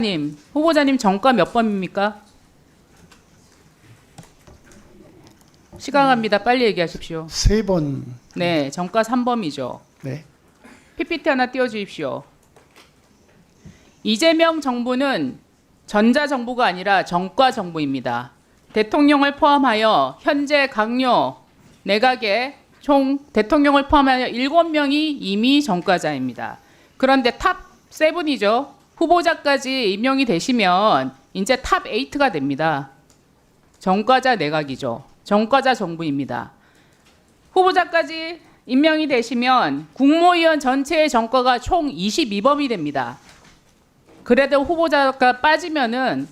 님, 후보자님 정가 몇 번입니까? 시간 갑니다. 빨리 얘기하십시오. 3번. 네, 정가 3범이죠. 네. PPT 하나 띄워주십시오. 이재명 정부는 전자정부가 아니라 정과정부입니다. 대통령을 포함하여 현재 강요 내각의 총 대통령을 포함하여 7명이 이미 정과자입니다. 그런데 탑 7이죠. 후보자까지 임명이 되시면 이제 탑 8가 됩니다. 정과자 내각이죠. 정과자 정부입니다. 후보자까지 임명이 되시면 국무위원 전체의 정과가 총 22범이 됩니다. 그래도 후보자가 빠지면은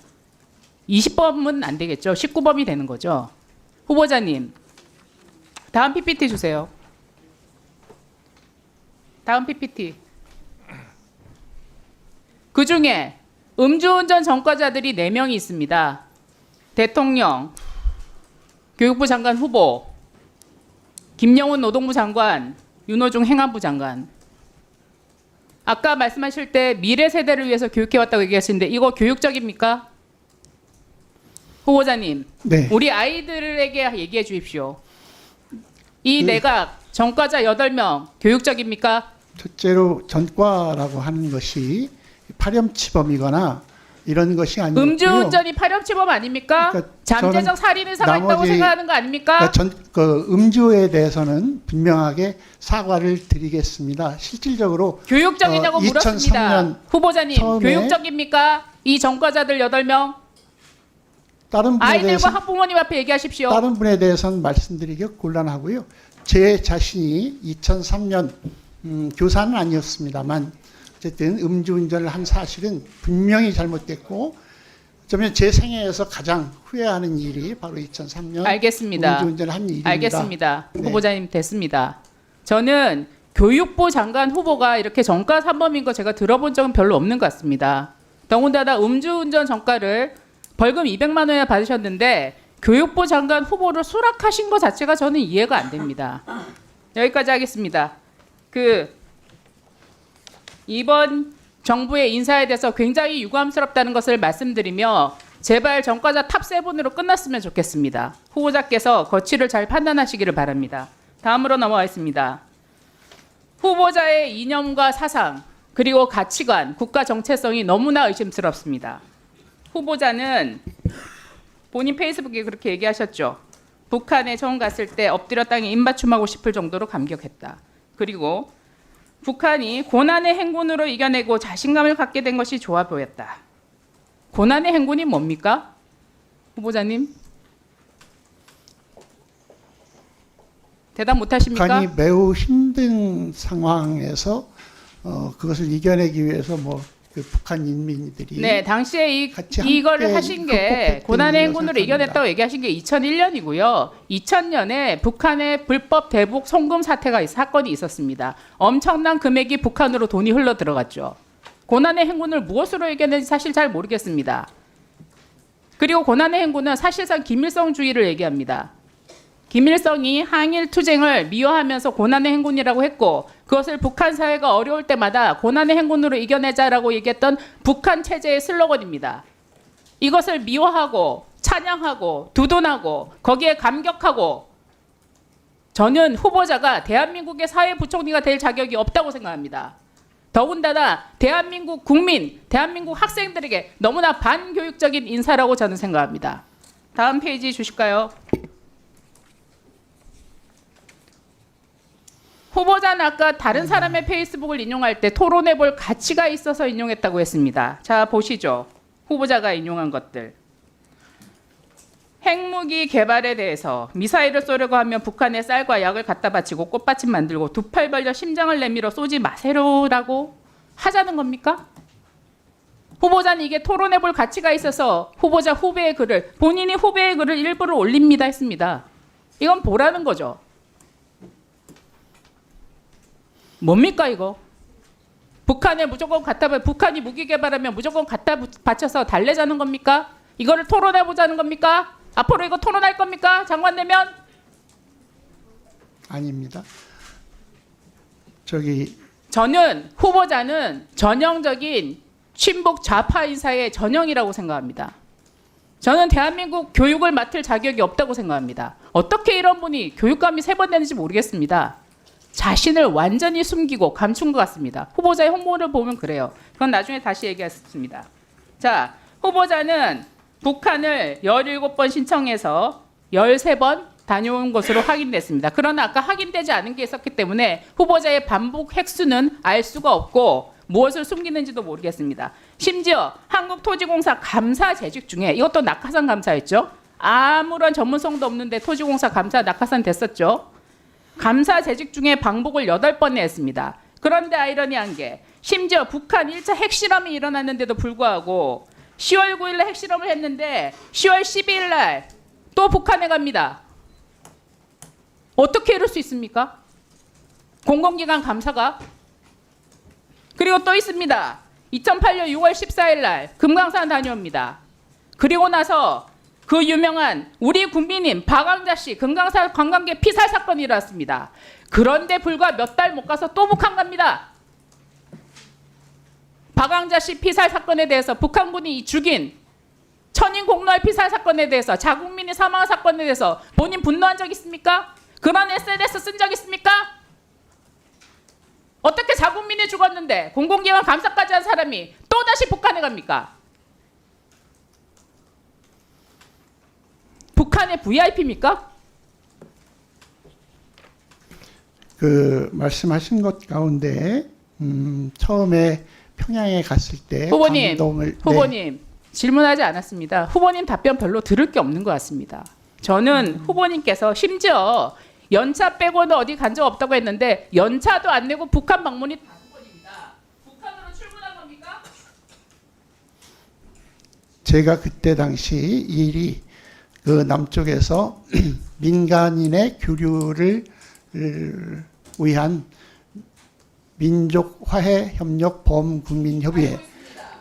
20범은 안 되겠죠. 19범이 되는 거죠. 후보자님, 다음 PPT 주세요. 다음 PPT. 그 중에 음주운전 전과자들이 4명이 있습니다. 대통령, 교육부 장관 후보, 김영훈 노동부 장관, 윤호중 행안부 장관. 아까 말씀하실 때 미래 세대를 위해서 교육해왔다고 얘기하시는데 이거 교육적입니까? 후보자님, 네. 우리 아이들에게 얘기해 주십시오. 이 내각 전과자 8명 교육적입니까? 첫째로 전과라고 하는 것이 파렴치범이거나 이런 것이 아니고요. 음주운전이 파렴치범 아닙니까? 그러니까 잠재적 살인의 사가 있다고 나머지- 생각하는 거 아닙니까? 음주에 대해서는 분명하게 사과를 드리겠습니다. 실질적으로 교육적이냐고 2003년 물었습니다. 후보자님, 처음에 교육적입니까? 이 전과자들 8명? 다른 분에 아이들과 대해서 학부모님 앞에 얘기하십시오. 다른 분에 대해서는 말씀드리기 곤란하고요. 제 자신이 2003년 교사는 아니었습니다만 어쨌든 음주운전을 한 사실은 분명히 잘못됐고 어쩌면 제 생애에서 가장 후회하는 일이 바로 2003년 알겠습니다. 음주운전을 한 일입니다. 알겠습니다. 네. 후보자님 됐습니다. 저는 교육부 장관 후보가 이렇게 정가 3범인 거 제가 들어본 적은 별로 없는 것 같습니다. 더군다나 음주운전 정가를 벌금 200만 원이나 받으셨는데 교육부 장관 후보를 수락하신 것 자체가 저는 이해가 안 됩니다. 여기까지 하겠습니다. 이번 정부의 인사에 대해서 굉장히 유감스럽다는 것을 말씀드리며 제발 정과자 탑 7으로 끝났으면 좋겠습니다. 후보자께서 거취를 잘 판단하시기를 바랍니다. 다음으로 넘어가겠습니다. 후보자의 이념과 사상 그리고 가치관, 국가 정체성이 너무나 의심스럽습니다. 후보자는 본인 페이스북에 그렇게 얘기하셨죠. 북한에 처음 갔을 때 엎드려 땅에 입맞춤하고 싶을 정도로 감격했다. 그리고 북한이 고난의 행군으로 이겨내고 자신감을 갖게 된 것이 좋아 보였다. 고난의 행군이 뭡니까? 후보자님? 대답 못하십니까? 북한이 매우 힘든 상황에서 그것을 이겨내기 위해서 그 북한 인민들이 네, 당시에 같이 이거를 함께 하신 게 극복했던 고난의 일이라고 행군으로 생각합니다. 이겨냈다고 얘기하신 게 2001년이고요. 2000년에 북한의 불법 대북 송금 사건이 있었습니다. 엄청난 금액이 북한으로 돈이 흘러 들어갔죠. 고난의 행군을 무엇으로 이겨낸지 사실 잘 모르겠습니다. 그리고 고난의 행군은 사실상 김일성주의를 얘기합니다. 김일성이 항일 투쟁을 미화하면서 고난의 행군이라고 했고 그것을 북한 사회가 어려울 때마다 고난의 행군으로 이겨내자라고 얘기했던 북한 체제의 슬로건입니다. 이것을 미화하고 찬양하고 두둔하고 거기에 감격하고 저는 후보자가 대한민국의 사회부총리가 될 자격이 없다고 생각합니다. 더군다나 대한민국 국민, 대한민국 학생들에게 너무나 반교육적인 인사라고 저는 생각합니다. 다음 페이지 주실까요? 후보자는 아까 다른 사람의 페이스북을 인용할 때 토론해 볼 가치가 있어서 인용했다고 했습니다. 자, 보시죠. 후보자가 인용한 것들. 핵무기 개발에 대해서 미사일을 쏘려고 하면 북한에 쌀과 약을 갖다 바치고 꽃받침 만들고 두 팔 벌려 심장을 내밀어 쏘지 마세요라고 하자는 겁니까? 후보자는 이게 토론해 볼 가치가 있어서 후보자 후배의 글을 본인이 후배의 글을 일부러 올립니다 했습니다. 이건 보라는 거죠. 뭡니까 이거? 북한에 무조건 북한이 무기 개발하면 무조건 갖다 바쳐서 달래자는 겁니까? 이거를 토론해 보자는 겁니까? 앞으로 이거 토론할 겁니까? 장관 되면? 아닙니다. 저는 후보자는 전형적인 친북 좌파 인사의 전형이라고 생각합니다. 저는 대한민국 교육을 맡을 자격이 없다고 생각합니다. 어떻게 이런 분이 교육감이 3번 되는지 모르겠습니다. 자신을 완전히 숨기고 감춘 것 같습니다. 후보자의 홍보를 보면 그래요. 그건 나중에 다시 얘기하겠습니다. 자, 후보자는 북한을 17번 신청해서 13번 다녀온 것으로 확인됐습니다. 그러나 아까 확인되지 않은 게 있었기 때문에 후보자의 반복 획수는 알 수가 없고 무엇을 숨기는지도 모르겠습니다. 심지어 한국토지공사 감사 재직 중에 이것도 낙하산 감사였죠. 아무런 전문성도 없는데 토지공사 감사 낙하산 됐었죠. 감사 재직 중에 방북을 8번 했습니다. 그런데 아이러니한 게 심지어 북한 1차 핵실험이 일어났는데도 불구하고 10월 9일에 핵실험을 했는데 10월 12일 날 또 북한에 갑니다. 어떻게 이럴 수 있습니까? 공공기관 감사가. 그리고 또 있습니다. 2008년 6월 14일 날 금강산 다녀옵니다. 그리고 나서 그 유명한 우리 국민인 박광자 씨 금강산 관광객 피살 사건이 일어났습니다. 그런데 불과 몇 달 못 가서 또 북한 갑니다. 박광자 씨 피살 사건에 대해서 북한군이 죽인 천인 공로할 피살 사건에 대해서 자국민이 사망한 사건에 대해서 본인 분노한 적 있습니까? 그런 SNS 쓴 적 있습니까? 어떻게 자국민이 죽었는데 공공기관 감사까지 한 사람이 또다시 북한에 갑니까? 북한의 VIP입니까? 그 말씀하신 것 가운데 처음에 평양에 갔을 때 후보님, 감동을 후보님 질문하지 않았습니다. 후보님 답변 별로 들을 게 없는 것 같습니다. 저는 후보님께서 심지어 연차 빼고는 어디 간 적 없다고 했는데 연차도 안 내고 북한 방문이 5번입니다. 북한으로 출근한 겁니까? 제가 그때 당시 일이 그 남쪽에서 민간인의 교류를 위한 민족화해협력 범국민협의회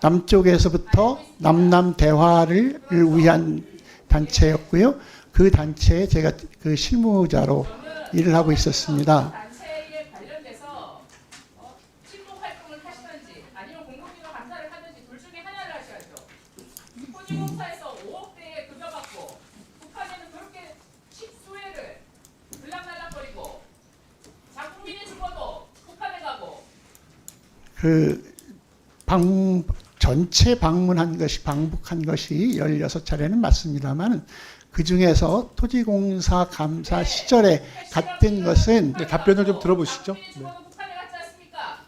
남쪽에서부터 남남 대화를 위한 단체였고요. 그 단체에 제가 그 실무자로 일을 하고 있었습니다. 단체에 관련돼서 친목 활동을 하시든지 아니면 공공기관 감사를 하든지 둘 중에 하나를 하셔야죠. 토지공사에서 5억대의 급여 받고 북한에는 그렇게 식수회를 들락날락거리고 자국민이 죽어도 북한에 가고 그 전체 방문한 것이 방북한 것이 16차례는 맞습니다만 그 중에서 토지공사 감사 시절에 갔던 것은 네, 답변을 좀 들어보시죠. 네. 북한에 갔지 않습니까?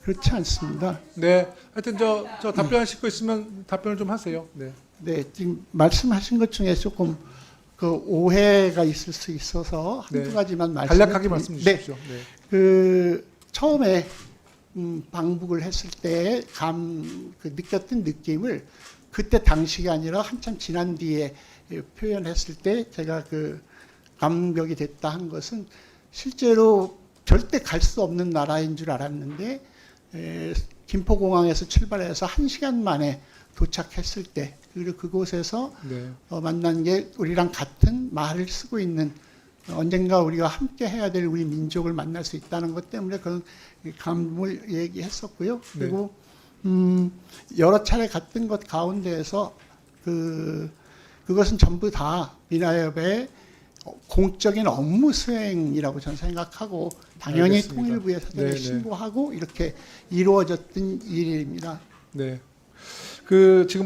그렇지 않습니다. 네, 하여튼 저 답변하실 거 있으면 답변을 좀 하세요. 네. 네, 지금 말씀하신 것 중에 조금 그 오해가 있을 수 있어서 한두 네. 가지만 간략하게 말씀 주십시오. 네. 그 처음에 방북을 했을 때 그 느꼈던 느낌을 그때 당시가 아니라 한참 지난 뒤에 표현했을 때 제가 그 감격이 됐다 한 것은 실제로 절대 갈 수 없는 나라인 줄 알았는데 김포공항에서 출발해서 1시간 만에 도착했을 때 그리고 그곳에서 네. 만난 게 우리랑 같은 말을 쓰고 있는 언젠가 우리가 함께 해야 될 우리 민족을 만날 수 있다는 것 때문에 그런 감을 얘기했었고요. 그리고 여러 차례 갔던 것 가운데에서 그것은 전부 다 미나협의 공적인 업무 수행이라고 저는 생각하고 당연히 알겠습니다. 통일부에 사전에 네네. 신고하고 이렇게 이루어졌던 일입니다. 네. 그 지금